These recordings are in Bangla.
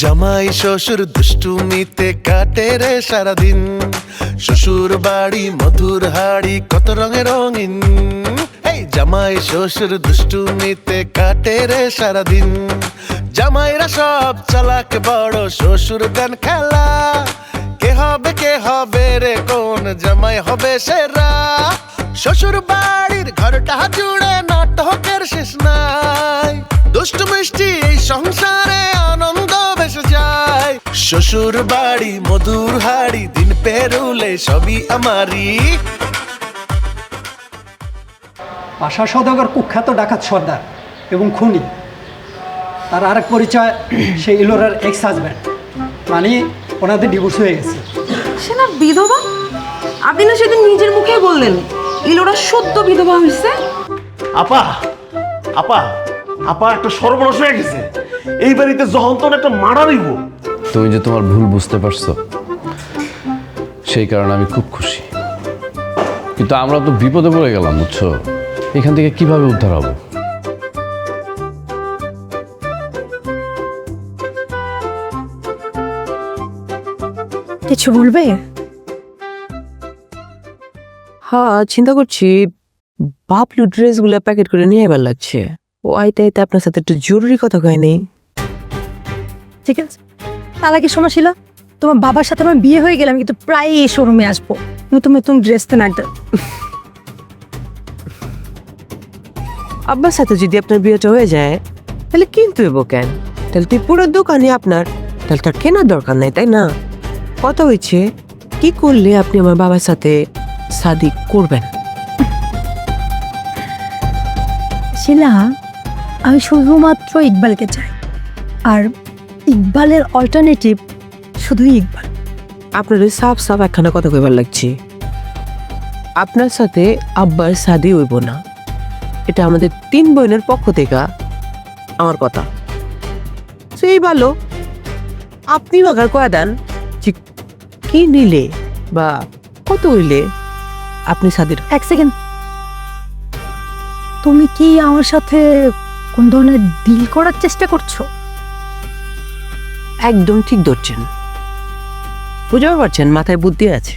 জামাই শ্বশুর দুষ্টুমিতে কাটে রে সারাদিন, শ্বশুর বাড়ি মধুর হাড়ি কত রঙে রঙিন। এই জামাই শ্বশুর দুষ্টুমিতে কাটে রে সারাদিন, জামাইরা সব চালাক বড় শ্বশুর দেন খেলা। কে হবে রে কোন জামাই হবে সেরা, শ্বশুর বাড়ির ঘরটা জুড়ে নাটকের শেষ নাই। দুষ্টু মিষ্টি এই সংসারে আনন্দ বেসে যায়, শ্বশুর বাড়ি মধুর হাড়ি দিন পেরুলে সবই আমারই। আশা সওদাগর কুখ্যাত ডাকাত সর্দার এবং খুনি। তার আরেক পরিচয় সেই ইলোরার এক্স হাজব্যান্ড, মানে ওনাদের ডিভোর্স হয়ে গেছে। সে না বিধবা? আপনি না সেদিন নিজের মুখে বললেন ইলোরা সদ্য বিধবা হয়েছে। আপা আপা আপা একটা সর্বনাশ হয়ে গেছে, এই বাড়িতে যখন তখন একটা মারা রইব। তুমি যে তোমার ভুল বুঝতে পারছো, সেই কারণে আমি খুব খুশি। কিন্তু আমরা তো বিপদে পড়ে গেলাম, বুঝছো? এখান থেকে কিভাবে উদ্ধার হবো? কিছু বলবে? হ্যাঁ, চিন্তা করছি বাবলু ড্রেসগুলো প্যাকেট করে নিয়ে এবার লাগছে। ও আইতে আইতে আপনার সাথে একটু জরুরি কথা কয়নি। ঠিক আছে, তার আগে শোনা ছিল তোমার বাবার সাথে আমার বিয়ে হয়ে গেলাম, কিন্তু প্রায় এই শোরুমে আসবো নতুন নতুন ড্রেস তো একটা। আব্বার সাথে যদি আপনার বিয়েটা হয়ে যায় তাহলে কিনতে হইব কেন? তাহলে তুই পুরো দোকানে আপনার, তাহলে তার কেনার দরকার নাই, তাই না? কথা হয়েছে কি করলে আপনি আমার বাবার সাথে শাদি করবেন? শিলা, আমি শুধুমাত্র ইকবালকে চাই, আর ইকবালের অল্টারনেটিভ শুধুই ইকবাল। আপনার সাফ সাফ একখানা কথা কইবার লাগছে, আপনার সাথে আব্বার শাদি হইব না। এটা আমাদের 3 বোনের পক্ষ থেকে আমার কথা। সেই ভালো আপনি বাগার কয়া দেন যে কি নিলে বা কত হইলে আপনি শাদির। এক সেকেন্ড, তুমি কি আমার সাথে কোন ধরনের ডিল করার চেষ্টা করছো? একদম ঠিক ধরছেন, বুঝতে পারছেন, মাথায় বুদ্ধি আছে।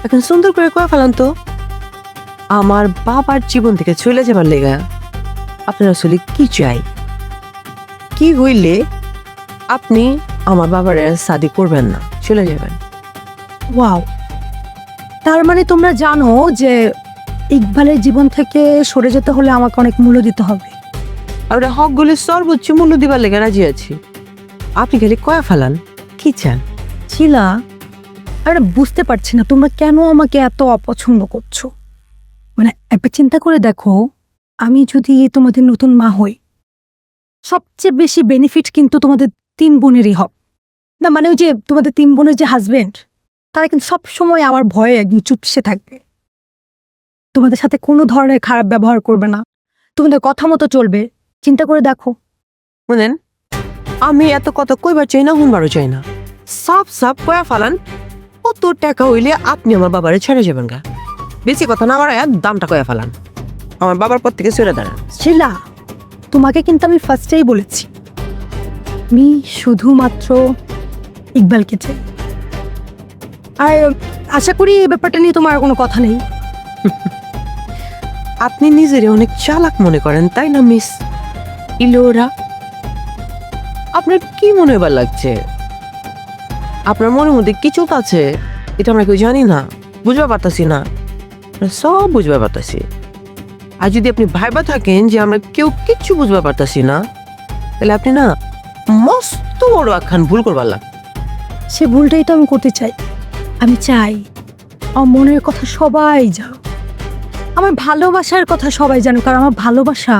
এখন সুন্দর করে কয়া ফেলান তো, আমার বাবার জীবন থেকে চলে যাবার লেগা আপনার আসলে কি চাই? কি হইলে আপনি আমার বাবার শাদি করবেন না, চলে যাবেন? ওয়াও, তার মানে তোমরা জানো যে ইকবালের জীবন থেকে সরে যেতে হলে আমাকে অনেক মূল্য দিতে হবে। আমরা হকগুলি সর্বোচ্চ মূল্য দিবার লেগে রাজি আছি, আপনি খালি কয়া ফেলান কি চান। শিলা, আরে বুঝতে পারছি না তোমরা কেন আমাকে এত অপছন্দ করছো। মানে একবার চিন্তা করে দেখো, আমি যদি তোমাদের নতুন মা হই, সবচেয়ে বেশি বেনিফিট কিন্তু তোমাদের 3 বোনেরই হবে না। মানে ওই যে তোমাদের 3 বোনের যে হাজবেন্ড, তারা কিন্তু সবসময় আমার ভয়ে একদম চুপসে থাকবে, তোমাদের সাথে কোনো ধরনের খারাপ ব্যবহার করবে না, তোমাদের কথা মতো চলবে। চিন্তা করে দেখো। বুঝলেন, আমি এত কথা কইবার চাই না, শুনবারও চাই না। সাপ সাপ কয়া ফালান কত টাকা হইলে আপনি আমার বাবারে ছেড়ে যাবেন গা। বেশি কথা না বাড়ায় দামটা কয়া ফালান, আমার বাবার পর থেকে সরে দাঁড়ান। শিলা, তোমাকে কিন্তু আমি ফার্স্টেই বলেছি আমি শুধুমাত্র ইকবালকে চাই, আর আশা করি এই ব্যাপারটা নিয়ে তোমার কোনো কথা নেই। আপনি নিজেরে অনেক চালাক মনে করেন, তাই না মিস ইলোরা? আপনার কি মনে হবার লাগছে? আপনার মনের মধ্যে কিছু আছে, এটা আমরা কেউ জানি না, বুঝতে পারতাছি না, সব বুঝতে পারতাছি। আর যদি আপনি ভাইবা থাকেন যে আমরা কেউ কিচ্ছু বুঝতে পারতাছি না, তাহলে আপনি না মস্ত বড় একখান ভুল করবার লাগ। সে ভুলটাই তো আমি করতে চাই। আমি চাই আমার মনের কথা সবাই জানো, আমার ভালোবাসার কথা সবাই জানো, কারণ আমার ভালোবাসা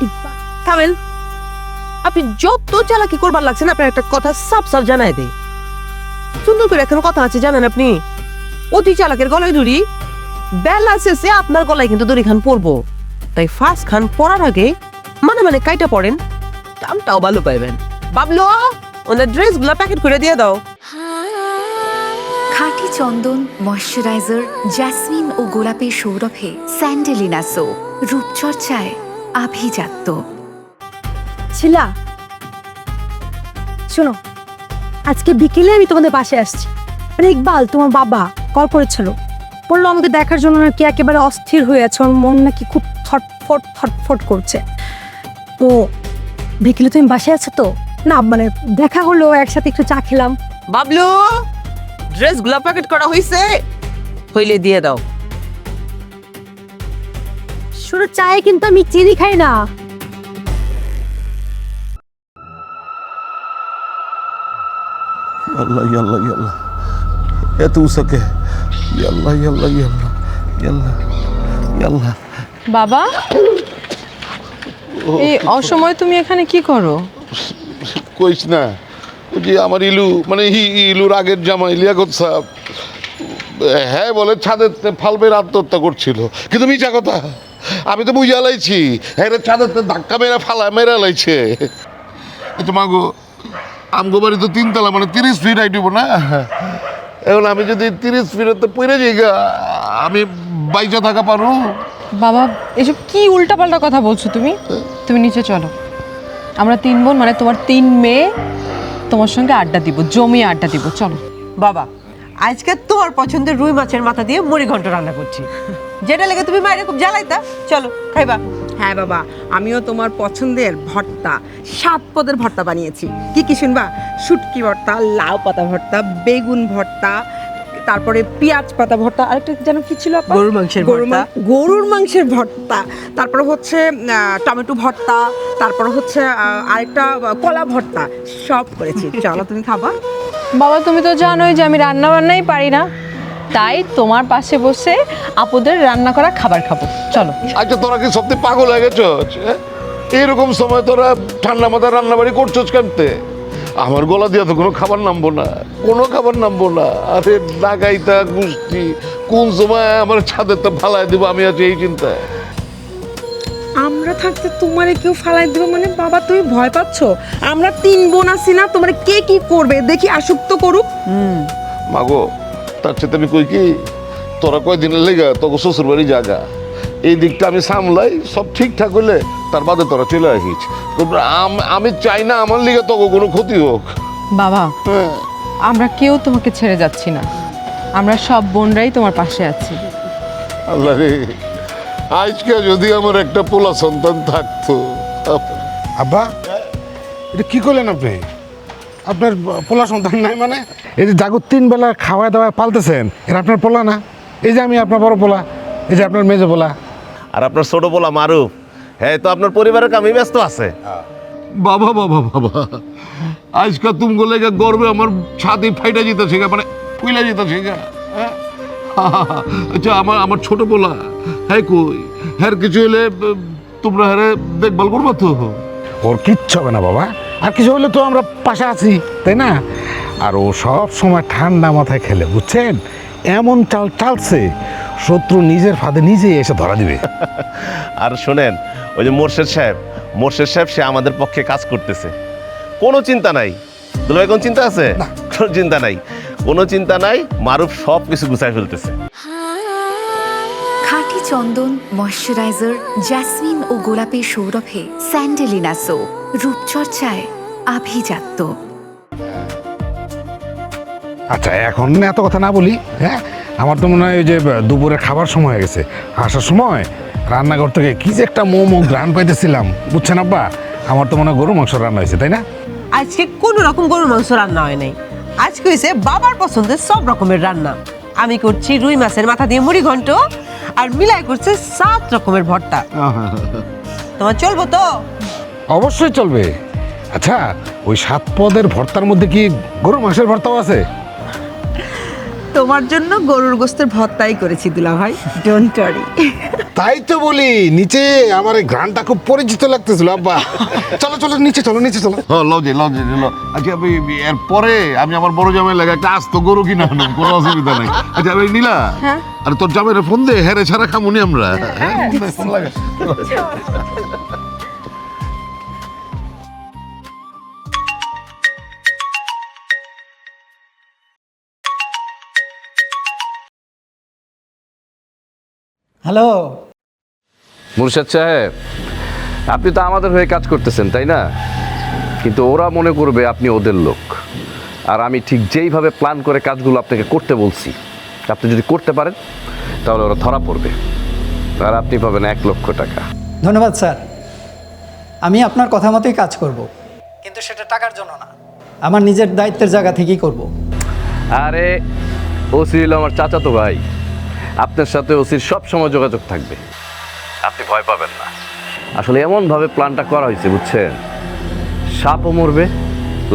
ইকবাল। থামেন, আপনি যত চালাকি করবার লাগছেন আপনার একটা কথা সাফ সাফ জানাই দেয়। সুন্দর করে এখন কথা আছে জানেন, আপনি অতি চালাকের গলায় দড়ি, বেলা শেষে আপনার গলায় কিন্তু দড়ি খান পরবো। তাই ফার্স্ট খান পরার আগে মানে মানে কাইটা পড়েন, দামটাও ভালো পাইবেন। বাবলু, ওনার ড্রেসগুলো প্যাকেট করে দিয়ে দাও। খাঁটি চন্দন, ময়শ্চারাইজার, জ্যাসমিন ও গোলাপের সৌরভে স্যান্ডেলিনা সো, রূপচর্চায় আভিজাত্য। ছিলা, শোনো, আজকে বিকেলে আমি তোমাদের বাসায় আসছি। মানে ইকবাল তোমার বাবা কল করেছিল, বললো আমাকে দেখার জন্য নাকি একেবারে অস্থির হয়ে আছে, ওর মন নাকি খুব থটফট করছে। তো বিকেলে তুমি বাসায় আছো তো? না মানে দেখা হলো, একসাথে একটু চা খেলাম। বাবলু, ড্রেসগুলো প্যাকেট করা হইছে, হইলে দিয়ে দাও। শুধু চায়ে কিন্তু আমি চিনি খাই না। আল্লাহ ইয়াল্লাহ ইয়াল্লাহ, এত উসাকে, ইয়াল্লাহ ইয়াল্লাহ ইয়াল্লাহ ইয়াল্লাহ ইয়াল্লাহ। বাবা, এই অসময়ে তুমি এখানে কি করো? কইস না, ওই যে আমার ইলু মানে ইলুর আগের জামাই লিয়াকত সাহেব, হ্যাঁ বলে ছাদের ফালবের আত্মহত্যা করছিল, কিন্তু মিছা কথা, আমি তো বুঝে লাইছি হ্যাঁ ছাদের ধাক্কা মেরা ফালা মেরা লাইছে। তো মাগো আমগো বাড়ি তো 3 তলা, মানে 30 ফিট হাইট হইব না। এখন আমি যদি 30 ফিটে পড়ে যাই, আমি বাইচা থাকা পারো? বাবা, এসব কি উল্টাপাল্টা কথা বলছো তুমি? তুমি নিচে চলো, আমরা 3 বোন মানে তোমার 3 মেয়ে তোমার সঙ্গে আড্ডা দিব, জমিয়ে আড্ডা দিব, চলো। বাবা, আজকে তোমার পছন্দের রুই মাছের মাথা দিয়ে মুড়ি ঘন্ট রান্না করছি, যেটা লেগে তুমি মায়ের খুব জ্বালাইতা। চলো খাইবা। হ্যাঁ বাবা, আমিও তোমার পছন্দের ভর্তা, 7 পদের ভর্তা বানিয়েছি। কি কি শুনবা? শুটকি ভর্তা, লাউ পাতা ভর্তা, বেগুন ভর্তা, তারপরে পেঁয়াজ পাতা ভর্তা, আরেকটা যেন কি ছিল আপা? গরুর মাংসের ভর্তা। গরুর মাংসের ভর্তা, তারপরে হচ্ছে টমেটো ভর্তা, তারপরে হচ্ছে আরেকটা কলা ভর্তা, সব করেছি। চলো তুমি খাবা। বাবা, তুমি তো জানোই যে আমি রান্না বান্নাই পারি না, তাই তোমার পাশে বসে আপুদের রান্না করা খাবার খাবো, চলো। আচ্ছা তোরা কি সত্যি পাগল হয়ে গেছস? এইরকম সময় তোরা ঠান্ডা মাথায় রান্নাবাড়ি করছস কেনতে? আমার গলা দিয়ে তো কোনো খাবার নামবো না, কোনো খাবার নামবো না। আরে ডাকাইতা গুষ্টি কোন সময় আমার ছাদের তো ফালাই দিব, আমি আছি এই চিন্তায়। আমরা থাকতে তোমারে কেউ ফালাই দেবো মানে? বাবা তুমি ভয় পাচ্ছ? আমরা 3 বোন আছি না, তোমার কে কি করবে দেখি, আসুক তো করুক। মাগো, তার সাথে আমি কই কি, তোরা কয়দিনের লেগা তোকে শ্বশুর বাড়ি জায়গা, এই দিকটা আমি সামলাই, সব ঠিকঠাক হইলে তার বাদে তোরা চলে আসিস। আমি চাই না আমার লিগে তোকে কোনো ক্ষতি হোক। বাবা, হ্যাঁ, আমরা কেউ তোমাকে ছেড়ে যাচ্ছি না, আমরা সব বোনরাই তোমার পাশে আছি। আল্লাহ রে, আজকে যদি আমার একটা পোলা সন্তান থাকতো। আব্বা, এটা কি করলেন আপনি? আপনার পোলা সন্তান নাই মানে? এই যে জাগর 3 বেলা খাওয়া দাওয়া পালতেছেন, এটা আপনার পোলা না? এই যে আমি আপনার বড় পোলা, এই যে আপনার মেজো পোলা। আর আপনার ছোট পোলা মারুফ, হ্যাঁ তো আপনার পরিবারের কামে ব্যস্ত আছে। বাবা বাবা বাবা, আজকে তুমি লেগে গর্বে আমার ছাতি ফাইটা যেতে শেখা, মানে ফুইলা যেতে শেখা। আচ্ছা আমার ছোট পোলা, হ্যাঁ কই, হ্যাঁ কিছু হলে তোমরা হ্যাঁ দেখভাল করবো তো? ওর কিচ্ছু হবে না বাবা, আর কিছু হলে তো আমরা পাশে আছি, তাই না? আর ও সব সময় ঠান্ডা মাথায় খেলে, বুঝছেন? এমন চাল চালছে, শত্রু নিজের ফাঁদে নিজেই এসে ধরা দিবে। আর শোনেন, ওই যে মোর্শেদ সাহেব সে আমাদের পক্ষে কাজ করতেছে, কোনো চিন্তা নাই। দুলাভাই কোন চিন্তা আছে? কোনো চিন্তা নাই, কোনো চিন্তা নাই, মারুফ সব কিছু গুছাই ফেলতেছে। খাঁটি চন্দন, ময়শ্চারাইজার, জ্যাসমিন ও গোলাপের সৌরভে স্যান্ডেলিনা সো, রূপচর্চায় আভিজাত্য। আচ্ছা এখন এত কথা না বলি, হ্যাঁ? আমার তো মনে হয় ওই যে দুপুরে খাবার সময় হয়ে গেছে, আসার সময় রান্নাঘর থেকে কি যে একটা মোমো ঘ্রাণ পাইতেছিলাম, বুঝছেন আব্বা? আমার তো মনে হয় গরু মাংস রান্না হয়েছে, তাই না? আজকে কোনো রকম গরুর মাংস রান্না হয় নাই, আজকে হয়েছে বাবার পছন্দের সব রকমের রান্না। আমি করছি রুই মাছের মাথা দিয়ে মুড়ি ঘন্ট, আর মিলাই করছে 7 রকমের ভর্তা। তোমার চলবো তো? অবশ্যই চলবে। আচ্ছা, ওই 7 পদের ভর্তার মধ্যে কি গরুর মাংসের ভর্তাও আছে? তোমার জন্য গরুর গোশতের ভর্তাই করেছি দুলা ভাই, ডোন্ট ওয়ারি। তাই তো বলি, নিচে আমার এই ঘ্রাণটা খুব পরিচিত লাগতেছিল আব্বা। চলো চলো নিচে চলো, নিচে চলো। হ্যাঁ লজে। আচ্ছা এরপরে আমি আমার বড় জামাই লাগে একটা আস্ত গরু কিনা আনবো, কোনো অসুবিধা নাই। আচ্ছা আমি নীলা, আরে তোর জামাইরে ফোন দে, হ্যাঁ ছাড়া খামুনি আমরা। হ্যাঁ ফোন লাগে। হ্যালো। মুর্শেদ সাহেব, আপনি তো আমাদের হয়ে কাজ করতেছেন তাই না? কিন্তু ওরা মনে করবে আপনি ওদের লোক। আর আমি ঠিক যেইভাবে প্ল্যান করে কাজগুলো আপনাকে করতে বলছি, আপনি যদি করতে পারেন তাহলে ওরা ধরা পড়বে, আর আপনি পাবেন 1 লক্ষ টাকা। ধন্যবাদ স্যার, আমি আপনার কথা মতোই কাজ করব, কিন্তু সেটা টাকার জন্য না, আমার নিজের দায়িত্বের জায়গা থেকেই করব। আরে ওসি হলো আমার চাচাতো ভাই, আপনার সাথে ওসির সব সময় যোগাযোগ থাকবে, আপনি ভয় পাবেন না। আসলে এমনভাবে প্ল্যানটা করা হয়েছে বুঝছেন, সাপও মরবে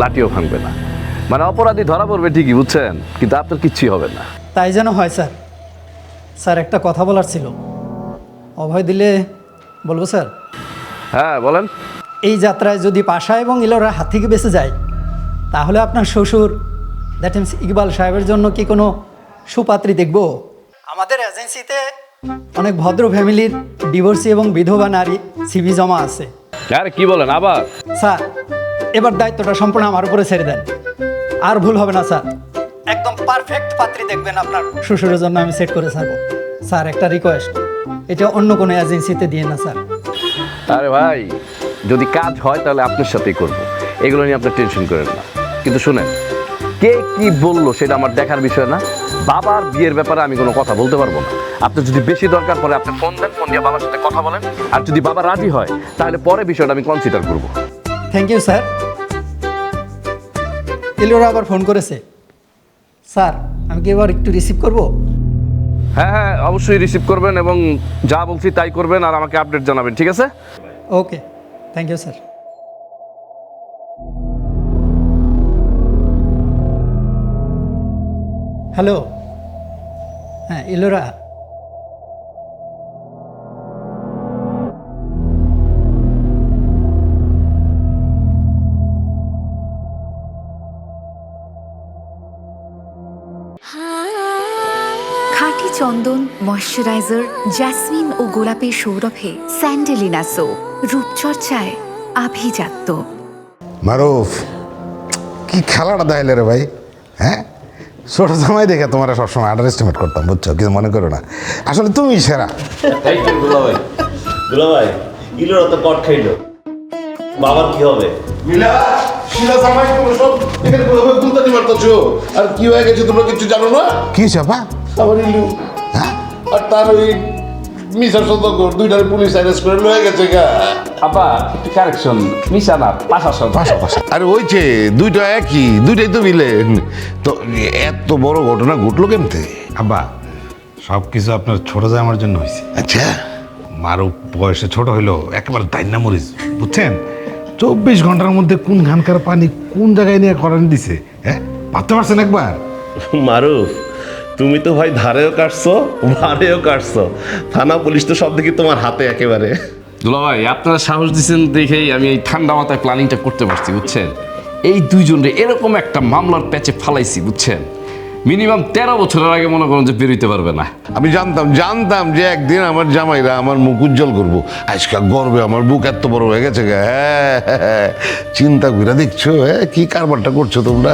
লাঠিও ভাঙবে না, মানে অপরাধী ধরা পড়বে ঠিকই বুঝছেন, কিন্তু আপনার কিচ্ছুই হবে না। তাই যেন হয় স্যার। স্যার একটা কথা বলার ছিল, অভয় দিলে বলবো স্যার? হ্যাঁ বলেন। এই যাত্রায় যদি পাশা এবং ইলোরা হাত থেকে বেঁচে যায়, তাহলে আপনার শ্বশুর দ্যাট মিনস ইকবাল সাহেবের জন্য কি কোনো সুপাত্রী দেখব? আমাদের এজেন্সিতে অনেক ভদ্র ফ্যামিলির ডিভোর্সি এবং বিধবা নারী সিভি জমা আছে। আরে কি বলেন আবার? স্যার এবার দায়িত্বটা সম্পূর্ণ আমার উপরে ছেড়ে দেন, আর ভুল হবে না স্যার, একদম পারফেক্ট পাত্রী দেখবেন আপনার শ্বশুরের জন্য আমি সেট করে ছাড়বো। স্যার একটা রিকোয়েস্ট, এটা অন্য কোনো এজেন্সিতে দিয়ে না স্যার। আরে ভাই, যদি কাজ হয় তাহলে আপনার সাথেই করব, এগুলো নিয়ে আপনি টেনশন করেন না। কিন্তু শুনেন, কে কি বললো সেটা আমার দেখার বিষয় না। বাবার বিয়ের ব্যাপারে আমি কোনো কথা বলতে পারবো না। আপনার যদি বেশি দরকার পড়ে আপনি ফোন দেন, ফোন দিয়ে বাবার সাথে কথা বলেন, আর যদি বাবা রাজি হয় তাহলে পরে বিষয়টা আমি কনসিডার করব। Thank you sir. ইলোরা আবার ফোন করেছে স্যার, আমি কি এবার একটু রিসিভ করব? হ্যাঁ হ্যাঁ অবশ্যই রিসিভ করবেন এবং যা বলছি তাই করবেন, আর আমাকে আপডেট জানাবেন, ঠিক আছে? ওকে, থ্যাংক ইউ স্যার। হ্যালো, হ্যাঁ ইলোরা, খাঁটি চন্দন, ময়শ্চারাইজার, জেসমিন ও গোলাপের সৌরভে স্যান্ডেলিনা সো, রূপচর্চায় আভিজাত্য। মারুফ, কি খেলাটা দেখাইলে রে ভাই, হ্যাঁ? ছোট সময় দেখে তোমার সবসময় আন্ডার এস্টিমেট করতাম, বুঝছো? কিছু মনে করো না, আসলে তুমি সেরা। দুলাভাই ইলোরা তো কট খাইলো, বাবার কি হবে? আর কি হয়ে গেছে তোমরা কিছু জানো না? কি চাপা? আমার ইলু হ্যাঁ? আর তার ওই মিশার সদস্য দুইটার পুলিশ অ্যারেস্ট করে লয়ে গেছে গা। আপা একটু কারেকশন, মিশা না পাশাপাশি। আরে ওইছে দুইটা একই, দুইটাই তো মিলেন। তো এত বড় ঘটনা ঘটলো কেমতে? আব্বা, সব কিছু আপনার ছোট যায় আমার জন্য হয়েছে। আচ্ছা, মারও বয়সে ছোট হইলো একেবারে দাইন্না মরিস, বুঝছেন? 24 ঘন্টার মধ্যে কোন ঘানকার পানি কোন জায়গায় নিয়ে করানি দিছে, হ্যাঁ? ভাবতে পারছেন একবার? মারুফ, তুমি তো ভাই ধারেও কাটছো ভারেও কাটছো, থানা পুলিশ তো সব দেখি তোমার হাতে একেবারে। দুলা ভাই আপনারা সাহস দিচ্ছেন দেখেই আমি এই ঠান্ডা মাথায় প্ল্যানিংটা করতে পারছি বুঝছেন। এই দুইজনে এরকম একটা মামলার প্যাচে ফালাইছি বুঝছেন, মিনিমাম 13 বছরের আগে মনে করেন যে বেরোইতে পারবে না। আমি জানতাম যে একদিন আমার জামাইরা আমার মুখ উজ্জ্বল করবো। আজকাল গর্বে আমার বুক এত বড় হয়ে গেছে গা। হ্যাঁ, চিন্তা করে দেখছো, হ্যাঁ কি কারবারটা করছো তোমরা?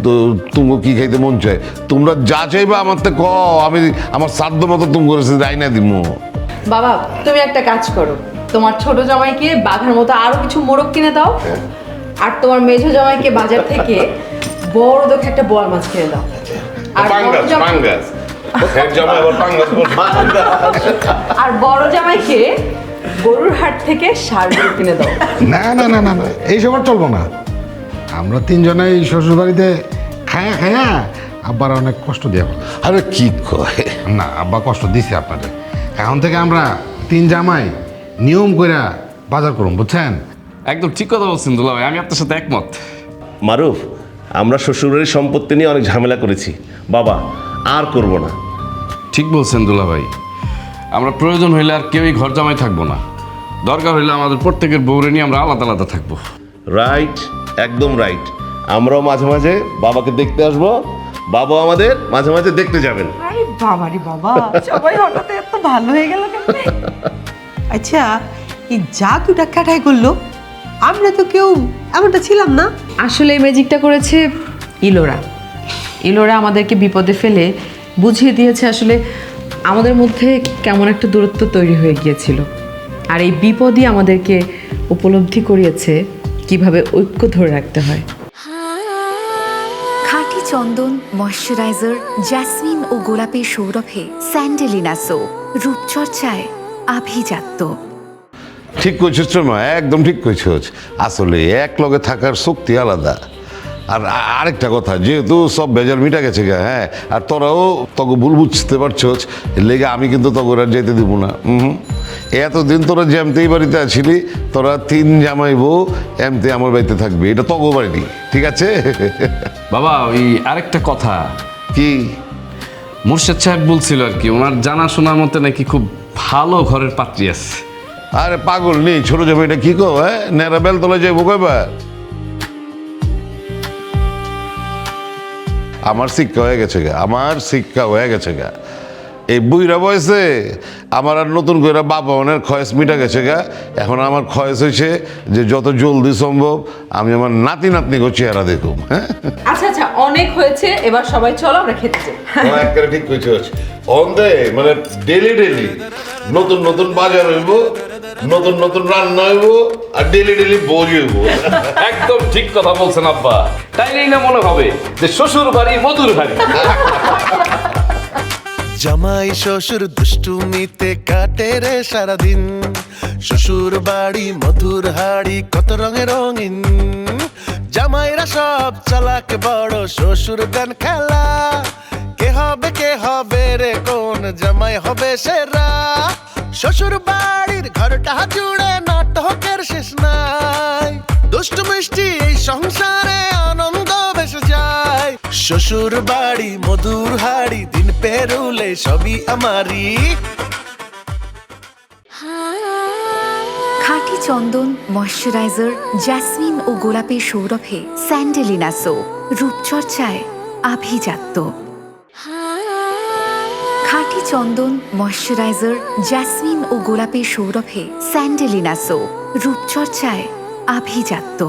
তো তুমি কি খাইতে মন চায়? তোমরা যা চাইবা আমার তো আমি আমার সাধ্য মতো তুমি করেছে যাই না দিব। বাবা তুমি একটা কাজ করো, তোমার ছোট জামাইকে বাঘার মতো আরো কিছু মোরগ কিনে দাও, আর তোমার মেঝো জামাইকে বাজার থেকে বড় দেখে একটা বোয়াল মাছ কিনে দাও, আর বড় জামাইকে গরুর হাট থেকে ষাঁড় গরু কিনে দাও। না না না না না, এইসব আর চলবো না। আমরা তিনজনেই শ্বশুর বাড়িতে খায়া আব্বার অনেক কষ্ট দিয়ে। আরে কি কয় না, আব্বা কষ্ট দিছে আপনাদের। এখন থেকে আমরা 3 জামাই নিয়ম করে বাজার করুন, বুঝছেন? একদম ঠিক কথা বলছেন দুলা ভাই, আমি আপনার সাথে একমত। মারুফ, আমরা শ্বশুরের সম্পত্তি নিয়ে অনেক ঝামেলা করেছি বাবা, আর করব না। ঠিক বলছেন দুলা ভাই, আমরা প্রয়োজন হইলে আর কেউই ঘর জামাই থাকবো না, দরকার হইলে আমাদের প্রত্যেকের বউরে নিয়ে আমরা আলাদা আলাদা থাকবো। রাইট, একদম রাইট। আমরাও মাঝে মাঝে বাবাকে দেখতে আসবো, বাবা আমাদের মাঝে মাঝে দেখতে যাবেন। আরে বাবা রে বাবা, সবাই হঠাৎ এত ভালো হয়ে গেল কেন? আচ্ছা, এই জাদুটা কাটাই করলো, আমরা তো কেউ এমনটা ছিলাম না। আসলে এই ম্যাজিকটা করেছে ইলোরা। ইলোরা আমাদেরকে বিপদে ফেলে বুঝিয়ে দিয়েছে আসলে আমাদের মধ্যে কেমন একটা দূরত্ব তৈরি হয়ে গিয়েছিল, আর এই বিপদই আমাদেরকে উপলব্ধি করিয়েছে কিভাবে ঐক্য ধরে রাখতে হয়। খাঁটি চন্দন, ময়শ্চারাইজার, জেসমিন ও গোলাপের সৌরভে স্যান্ডেলিনা সো, রূপচর্চায় আভিজাত্য। ঠিক কইছিস মা, একদম ঠিক কইছিস। আসলে এক লগে থাকার শক্তি আলাদা। আর আরেকটা কথা, যেহেতু সব বেজাল মিটা গেছে গা, হ্যাঁ, আর তোরাও তকে ভুল বুঝতে পারছস, লেগে আমি কিন্তু তকে আর যেতে দিব না। এতদিন তোরা যেমতেই বাড়িতে আছিলি, তোরা 3 জামাই বউ এমতে আমার বাড়িতে থাকবে, এটা তগো বাড়ি, ঠিক আছে? বাবা ওই আরেকটা কথা, কি? মুর্শেদ সাহেব বলছিল আর কি, ওনার জানাশোনার মতে নাকি খুব ভালো ঘরের পাত্রী আছে। আরে পাগল নেই, ছোট জামাইটা কি কো, হ্যাঁ, নেড়া বেল তোলা যাইব কয়বার? আমার শিক্ষা হয়ে গেছে গা, আমার শিক্ষা হয়ে গেছে গা। এই বুইরা বয়সে আমার আর নতুন করে বাবা মনের খয়েস মিটা গেছে গা। এখন আমার খয়েস হয়েছে যে যত জলদি সম্ভব আমি আমার নাতি নাতনিকে চেহারা দেখুম। হ্যাঁ, আচ্ছা আচ্ছা, অনেক হয়েছে, এবার সবাই চলো আমরা খেতে যাই। একবারে ঠিক কইছিস। অন্ধে মানে ডেলি ডেলি নতুন নতুন বাজার হইব, নতুন নতুন রান্না হইব, আর ডেলি ডেলি বোঝ হইব। একদম ঠিক কথা বলছেন আব্বা, তাইলেই না মনে হবে যে শ্বশুর বাড়ি মধুর বাড়ি। জামাই শ্বশুর দুষ্টুমিতে কাটে রে সারাদিন, শ্বশুর বাড়ি মধুর হাড়ি কত রঙে রঙিন। জামাইরা সব চালাক বড়, শ্বশুর গান খেলা, কে হবে রে কোন জামাই হবে সেরা। শ্বশুর বাড়ির ঘরটা জুড়ে নাটকের শেষ নাই, দুষ্টু মিষ্টি এই সংসারে আনন্দ বেসে যায়। শ্বশুর বাড়ি মধুর হাড়ি, দিন পেরুলে সবই আমারই। খাঁটি চন্দন, ময়শ্চারাইজার, জেসমিন ও গোলাপের সৌরভে স্যান্ডেলিনা সো, রূপচর্চায় আভিজাত্য। খাঁটি চন্দন, ময়শ্চারাইজার, জেসমিন ও গোলাপের সৌরভে স্যান্ডেলিনা সো, রূপচর্চায় আভিজাত্য।